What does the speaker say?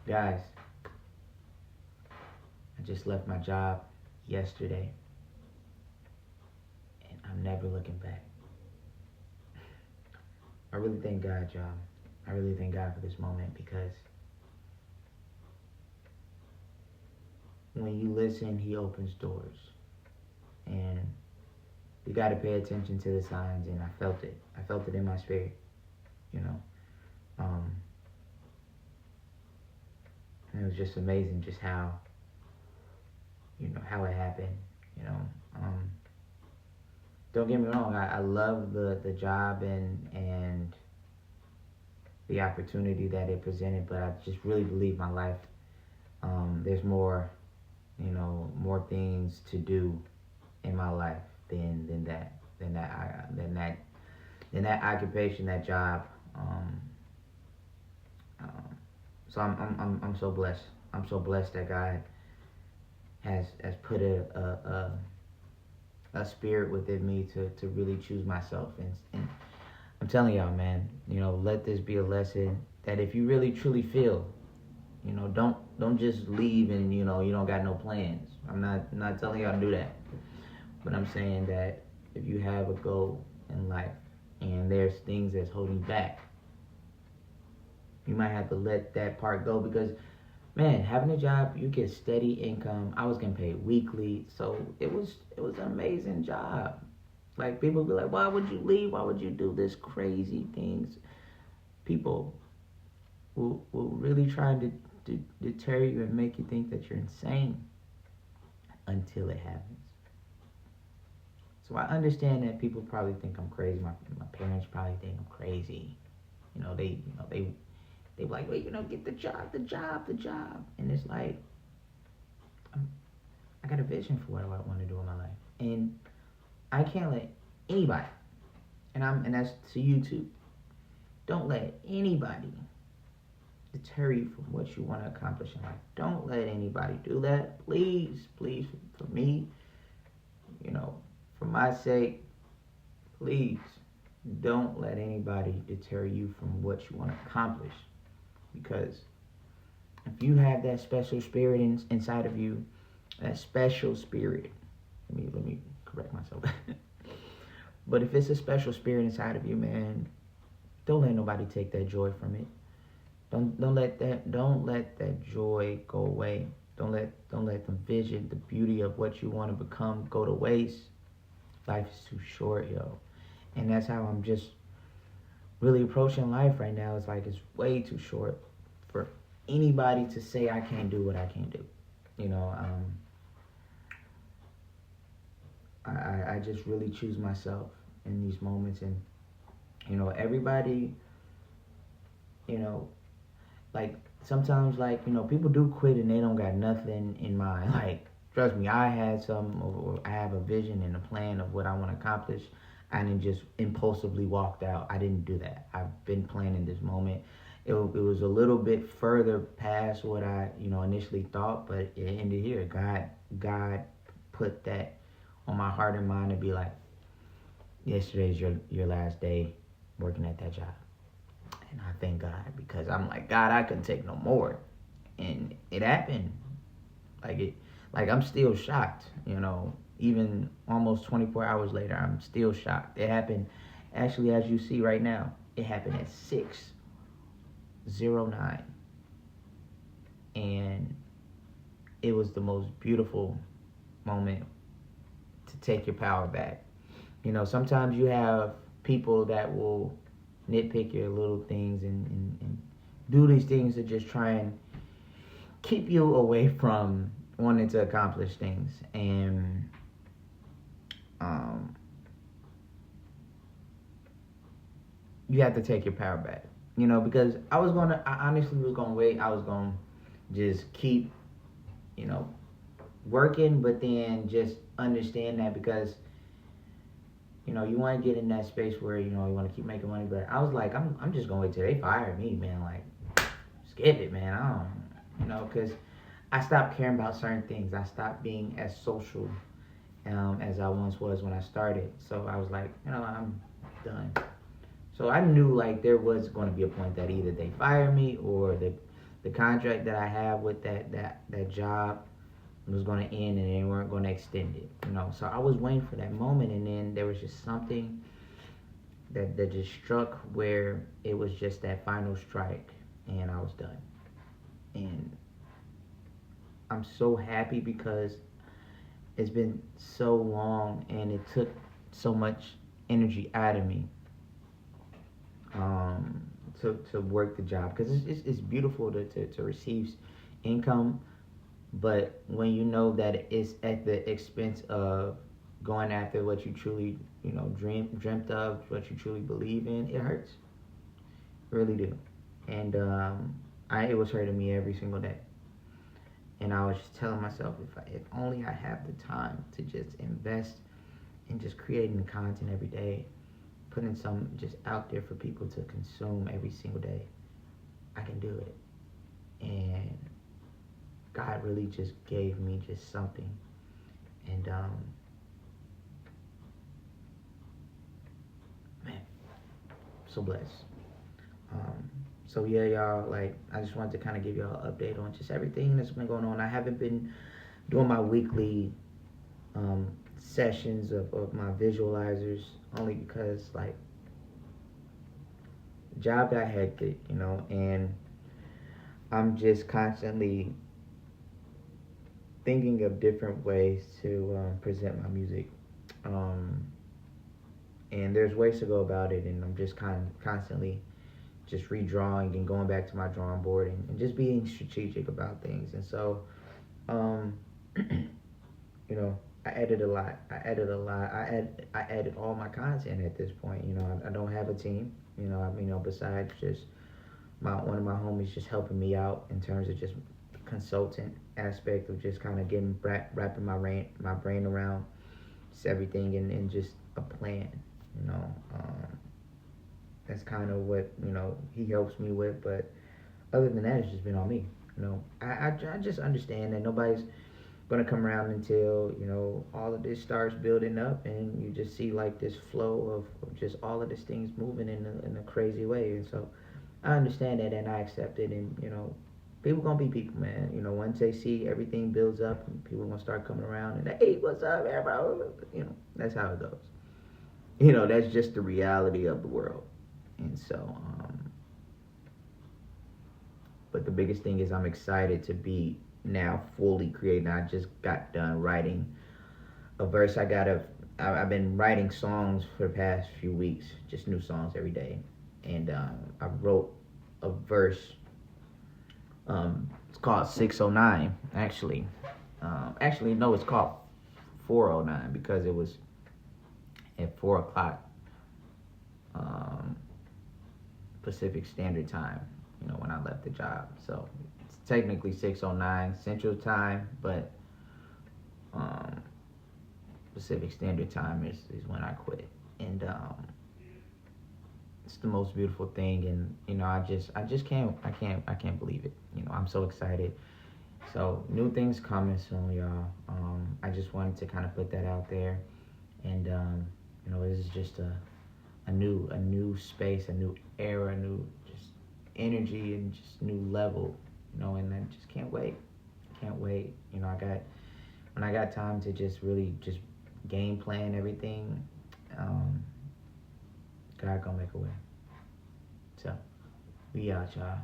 Guys, I just left my job yesterday and I'm never looking back. I really thank God, y'all. I really thank God for this moment because when you listen, He opens doors. And you got to pay attention to the signs, and I felt it. I felt it in my spirit, you know. Um, and it was just amazing just how, how it happened, you know. Um, don't get me wrong, I love the job and the opportunity that it presented, but I just really believe my life, there's more, more things to do in my life than that occupation, that job. Um, so I'm so blessed. I'm so blessed that God has put a spirit within me to really choose myself, and I'm telling y'all, man, let this be a lesson that if you really truly feel, don't just leave and you don't got no plans. I'm not telling y'all to do that, but I'm saying that if you have a goal in life and there's things that's holding you back, you might have to let that part go because, man, having a job, you get steady income. I was getting paid weekly, so it was an amazing job. Like, people be like, why would you leave? Why would you do this crazy things? People will really try to deter you and make you think that you're insane until it happens. So I understand that people probably think I'm crazy. My parents probably think I'm crazy. They be like, wait, get the job. And it's like, I got a vision for what I want to do in my life, and I can't let anybody, and that's to you too. Don't let anybody deter you from what you want to accomplish in life. Don't let anybody do that. Please, please, for me, for my sake, please don't let anybody deter you from what you want to accomplish. Because if you have that special spirit inside of you, that special spirit, let me correct myself. But if it's a special spirit inside of you, man, don't let nobody take that joy from it. Don't let that joy go away. Don't let the vision, the beauty of what you want to become go to waste. Life is too short, yo. And that's how I'm just really approaching life right now. It's like it's way too short for anybody to say I can't do what I can't do. I just really choose myself in these moments, and everybody, you know, like sometimes, like, people do quit and they don't got nothing in mind. Like, trust me, I had or I have a vision and a plan of what I want to accomplish. I didn't just impulsively walked out. I didn't do that. I've been planning this moment. It was a little bit further past what I initially thought, but it ended here. God put that on my heart and mind to be like, yesterday's your last day working at that job. And I thank God, because I'm like, God, I couldn't take no more. And it happened. Like I'm still shocked, even almost 24 hours later, I'm still shocked. It happened, actually, as you see right now, it happened at 6:09. And it was the most beautiful moment to take your power back. Sometimes you have people that will nitpick your little things and do these things to just try and keep you away from wanting to accomplish things. And you have to take your power back. Because I honestly was gonna wait. I was gonna just keep, working, but then just understand that, because you want to get in that space where you want to keep making money. But I was like, I'm just gonna wait till they fire me, man. Like, skip it, man. I don't, because I stopped caring about certain things. I stopped being as social as I once was when I started. So I was like, I'm done. So I knew, like, there was going to be a point that either they fire me or the the contract that I have with that job was going to end, and they weren't going to extend it. So I was waiting for that moment, and then there was just something that just struck where it was just that final strike, and I was done. And I'm so happy because it's been so long, and it took so much energy out of me, to work the job, because it's beautiful to receive income, but when you know that it's at the expense of going after what you truly dreamt of, what you truly believe in, it hurts. It really do. And it was hurting me every single day. And I was just telling myself, if only I have the time to just invest in just creating content every day, putting some just out there for people to consume every single day, I can do it. And God really just gave me just something. And man, so blessed. So yeah, y'all, like, I just wanted to kind of give y'all an update on just everything that's been going on. I haven't been doing my weekly sessions of my visualizers, only because, like, job got hectic, and I'm just constantly thinking of different ways to present my music. And there's ways to go about it, and I'm just constantly just redrawing and going back to my drawing board, and just being strategic about things. And so, I edit a lot. I edit all my content at this point. I don't have a team. Besides just one of my homies just helping me out in terms of just consultant aspect of just kind of getting wrapping my brain around just everything, and just a plan. That's kind of what he helps me with. But other than that, it's just been on me. I just understand that nobody's gonna come around until all of this starts building up, and you just see like this flow of just all of these things moving in a crazy way. And so I understand that, and I accept it. And people gonna be people, man. Once they see everything builds up, and people gonna start coming around and, hey, what's up, everybody? That's how it goes. That's just the reality of the world. And so, but the biggest thing is I'm excited to be now fully creating. I just got done writing a verse. I've been writing songs for the past few weeks, just new songs every day. And I wrote a verse. It's called 609, actually. No, it's called 409 because it was at 4 o'clock Pacific Standard Time, when I left the job. So it's technically 6:09 Central Time, but Pacific Standard Time is when I quit. And it's the most beautiful thing, and I just can't believe it. I'm so excited. So new things coming soon, y'all. I just wanted to kind of put that out there, and this is just a new space, a new era, a new just energy, and just new level, and I just can't wait. When I got time to just really just game plan everything, God gonna make a way. So we out, y'all.